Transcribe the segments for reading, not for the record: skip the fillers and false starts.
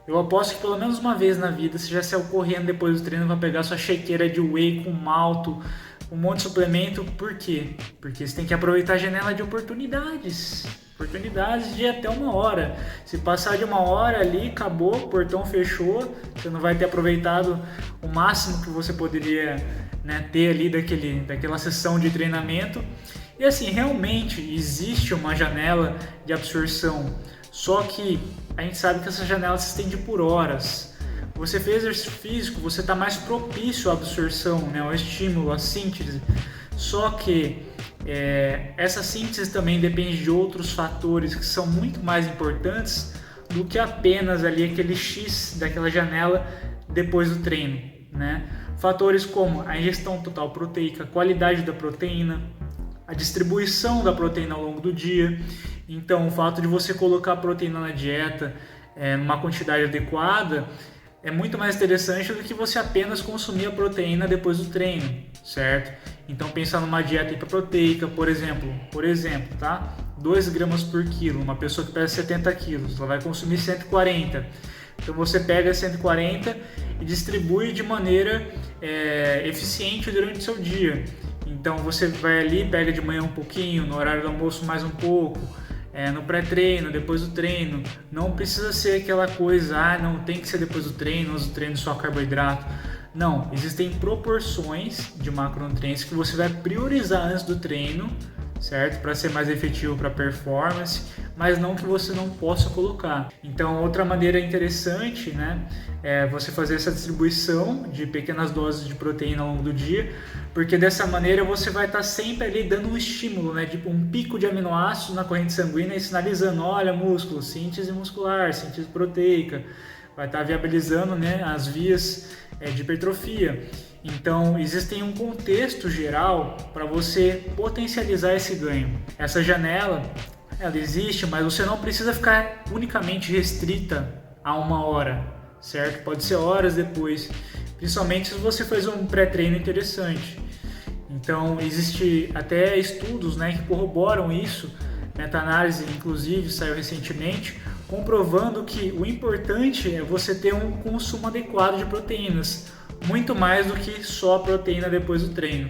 Eu aposto que pelo menos uma vez na vida você já saiu correndo depois do treino, vai pegar sua shakeira de whey com malto, um monte de suplemento. Por quê? Porque você tem que aproveitar a janela de oportunidades. Oportunidades de até 1 hora. Se passar de 1 hora ali, acabou, o portão fechou, você não vai ter aproveitado o máximo que você poderia, né, ter ali daquela sessão de treinamento. E assim, realmente existe uma janela de absorção, só que a gente sabe que essa janela se estende por horas. Você fez exercício físico, você está mais propício à absorção, né, ao estímulo, à síntese. Só que essa síntese também depende de outros fatores que são muito mais importantes do que apenas ali aquele X daquela janela depois do treino, né? Fatores como a ingestão total proteica, a qualidade da proteína, a distribuição da proteína ao longo do dia. Então, o fato de você colocar a proteína na dieta numa quantidade adequada é muito mais interessante do que você apenas consumir a proteína depois do treino, certo? Então, pensar numa dieta hiperproteica, por exemplo, tá? 2 gramas por quilo, uma pessoa que pesa 70 quilos, ela vai consumir 140. Então, você pega 140 e distribui de maneira eficiente durante o seu dia. Então você vai ali, pega de manhã um pouquinho, no horário do almoço mais um pouco, no pré-treino, depois do treino. Não precisa ser aquela coisa, não tem que ser depois do treino, antes do treino só carboidrato. Não, existem proporções de macronutrientes que você vai priorizar antes do treino, certo? Para ser mais efetivo para a performance, mas não que você não possa colocar. Então, outra maneira interessante, né, é você fazer essa distribuição de pequenas doses de proteína ao longo do dia, porque dessa maneira você vai estar sempre ali dando um estímulo, né, tipo um pico de aminoácidos na corrente sanguínea e sinalizando, olha, músculo, síntese muscular, síntese proteica, vai estar viabilizando, né, as vias de hipertrofia. Então, existe um contexto geral para você potencializar esse ganho. Essa janela, ela existe, mas você não precisa ficar unicamente restrita a 1 hora, certo? Pode ser horas depois, principalmente se você faz um pré-treino interessante. Então, existe até estudos, né, que corroboram isso, meta-análise inclusive saiu recentemente, comprovando que o importante é você ter um consumo adequado de proteínas, muito mais do que só a proteína depois do treino.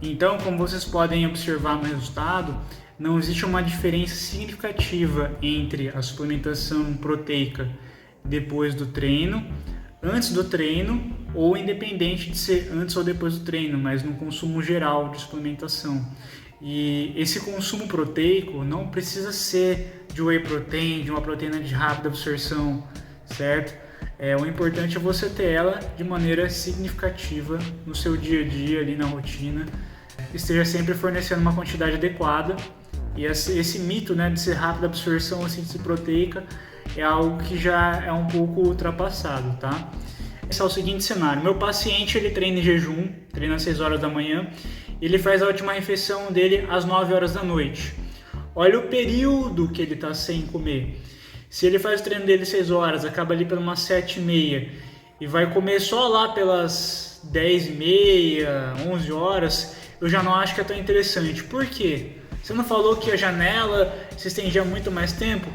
Então, como vocês podem observar no resultado, não existe uma diferença significativa entre a suplementação proteica depois do treino, antes do treino, ou independente de ser antes ou depois do treino, mas no consumo geral de suplementação. E esse consumo proteico não precisa ser de whey protein, de uma proteína de rápida absorção, certo? O importante é você ter ela de maneira significativa no seu dia a dia, ali na rotina, esteja sempre fornecendo uma quantidade adequada. E esse mito, né, de ser rápida absorção ou síntese proteica é algo que já é um pouco ultrapassado, tá? Esse é o seguinte cenário: meu paciente, ele treina em jejum, treina às 6 horas da manhã, ele faz a última refeição dele às 9 horas da noite. Olha o período que ele está sem comer. Se ele faz o treino dele 6 horas, acaba ali pelas 7h30 e vai comer só lá pelas 10h30, 11 horas, eu já não acho que é tão interessante. Por quê? Você não falou que a janela se estendia muito mais tempo?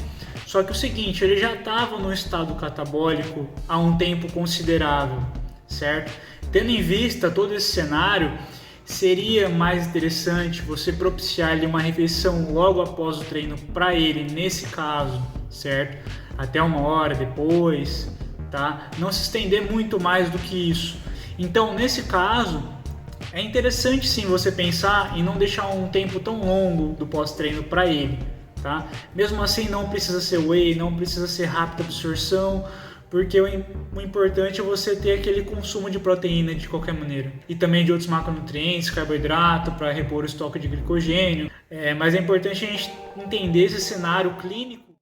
Só que o seguinte, ele já estava no estado catabólico há um tempo considerável, certo? Tendo em vista todo esse cenário, seria mais interessante você propiciar ali uma refeição logo após o treino para ele, nesse caso, certo? Até 1 hora depois, tá? Não se estender muito mais do que isso. Então, nesse caso, é interessante sim você pensar em não deixar um tempo tão longo do pós-treino para ele, tá? Mesmo assim, não precisa ser whey, não precisa ser rápida absorção, porque o importante é você ter aquele consumo de proteína de qualquer maneira. E também de outros macronutrientes, carboidrato, para repor o estoque de glicogênio. Mas é importante a gente entender esse cenário clínico